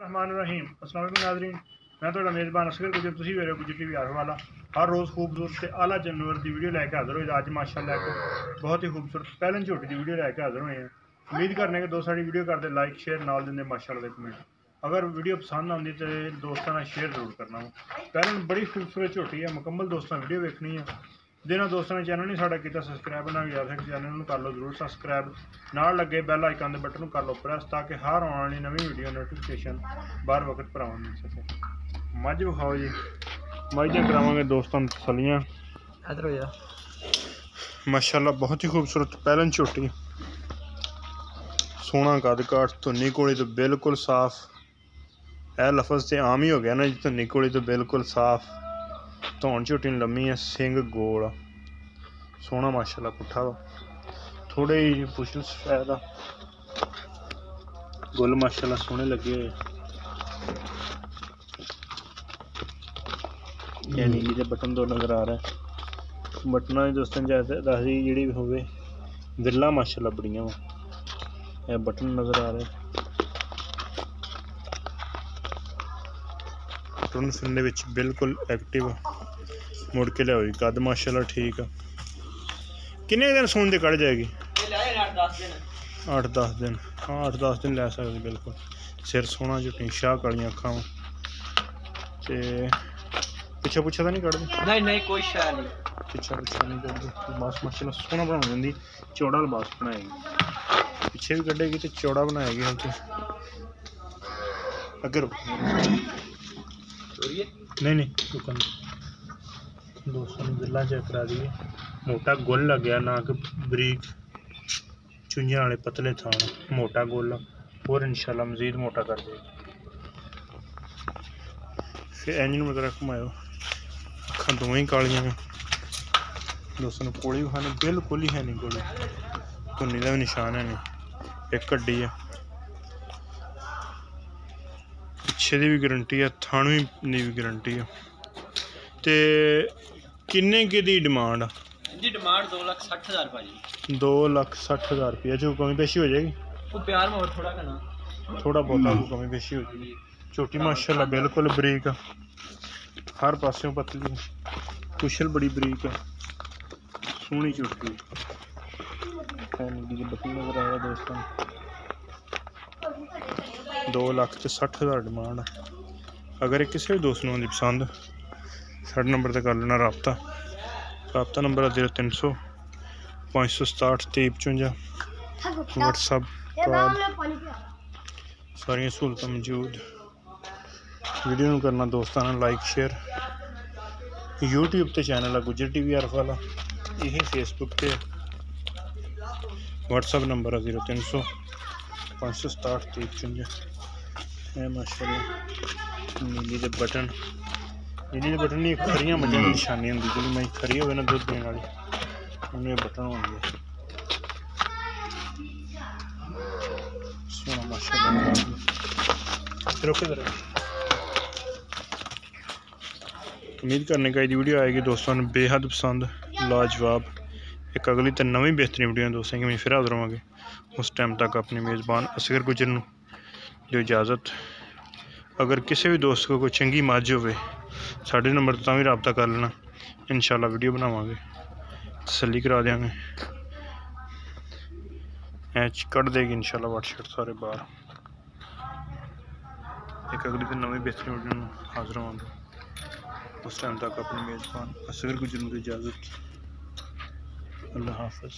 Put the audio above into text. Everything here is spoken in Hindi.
बिस्मिल्लाहिर्रहमानिर्रहीम। अस्सलाम वालेकुम नाज़रीन, मैं तो मेज़बान असगर गुजर तुसी वेरे गुजर टीवी वाला हर रोज़ खूबसूरत ते आला जानवर की वीडियो लैके हाज़र होए। अज माशाअल्लाह एक बहुत ही खूबसूरत पैलन झोटी की वीडियो लैके हाज़र होए हैं। उम्मीद करने के दोस्त साडी वीडियो करते लाइक शेयर नाल दिंदे माशाअल्लाह कमेंट। अगर वीडियो पसंद आती तो दोस्तों ने शेयर जरूर करना। पैलन बड़ी खूबसूरत झोटी है, मुकम्मल दोस्तों वीडियो देखनी है। जिन्होंने दोस्तों ने चैनल नहीं साडा कीता सबसक्राइब ना याद है चैनल कर लो जरूर सबसक्राइब, नाल लगे बैल आइकन के बटन कर लो प्रेस ताकि हर आने वाली नवी वीडियो नोटिफिकेशन बार वक्त भरावां मिल सके। मझ विखाओ जी, मझ करावांगे दोस्तों तसलियां। माशाअल्लाह बहुत ही खूबसूरत पैलन झोटी, सोहना कद काठ, धुन्नी कोली तो बिल्कुल साफ। यह लफज तो आम ही हो गया ना जी, धुन्नी कोली तो बिल्कुल साफ। धौन झोटी लम्मी है, सिंग गोल, सोहना माशाअल्लाह पुट्ठा वा, थोड़े ही पुछल सफेद आ, गुल माशाअल्लाह सोहने लगे हुए। यानी कि बटन दो नज़र आ रहा है, बटना दोस्तों दस जी होवे विरला माशाअल्लाह बड़ियां वा, यह बटन नज़र आ रहे हैं। टुन फिरने विच बिल्कुल एक्टिव, मुड़ के लिया कद माशाअल्लाह ठीक है। किन्ने दिन सून दे कड़ जाएगी? 8-10 दिन, हाँ 8-10 दिन लै सकते बिल्कुल। सिर सोहना, झुट्टी शाह कालियां अखां ते पिछा पुछा तो नहीं कड़दी? नहीं कोई शाह नहीं, पिछा नहीं कड़दी। बस माशाअल्लाह सोहना बना देंगी, चौड़ा लिबास बनाएगी, पिछे भी कढ़ेगी तो चौड़ा बनाएगी। हम तो अगर नहीं दोस्तों बिल्ला चेक करा दिए, मोटा गोल लग गया ना कि बरीक चुंझा वाले पतले थान, मोटा गोल और इंशाल्लाह मजीद मोटा कर देगा। फिर इंजन वगैरह घुमाओ, अखा दोवें कालियां दोस्तों, कोली खाने बिल्कुल ही है नहीं, कोली धुन्नी का भी निशान है नहीं, एक हड्डी है, पिछे की भी गारंटी है, थान की भी गारंटी है। ते किन्ने की डिमांड? जी डिमांड 2,60,000 भाजी। 2,60,000 रुपया जो कमी पेशी हो जाएगी? वो प्यार में और थोड़ा करना, थोड़ा बहुत कमी पेशी हो जाएगी। छोटी माशाल्लाह बिल्कुल बरीक, हर पासों पतली, कुशल बड़ी बरीक है, सोहनी छोटी बटन नजर आ रहा दोस्तों। 2,60,000 डिमांड। अगर किसी भी दोस्त को पसंद साढ़े नंबर पर कर लेना रबता नंबर है 0300 567 2355। व्हाट्सअप कॉल सारिया सहूलत मौजूद। वीडियो में करना दोस्तों ने लाइक शेयर। यूट्यूब ते चैनल है गुजर टीवी वाला, यही फेसबुक पे व्हाट्सअप नंबर है 0300 567 2355। माशाअल्लाह नीली दे बटन, नीली दे बटन नहीं खरियां मझां की निशानी होंगी, जो मैं खरी हो दुध देने वाली उन्हें बटन होंगे। सोना माशाअल्लाह उम्मीद करने का वीडियो आएगी दोस्तों ने बेहद पसंद, लाजवाब। एक अगली तो नवी बेहतरीन वीडियो दोस्तों की फिर हाजिर होवांगे। उस टाइम तक अपने मेज़बान असगर गुजर जो इजाज़त। अगर किसी भी दोस्त को कोई चंगी मझ हो साढ़े नंबर तो भी रबता कर लेना, इंशाल्लाह वीडियो बनावांगे, तसल्ली करा देंगे, ऐच कट देगी इंशाल्लाह व्हाट्सएप सारे बाहर। एक अगली तो नवी बेहतरीन वीडियो हाजिर होंगे। उस टाइम तक अपने मेज़बान असगर गुजर को इजाज़त। अल्लाह हाफ़िज़।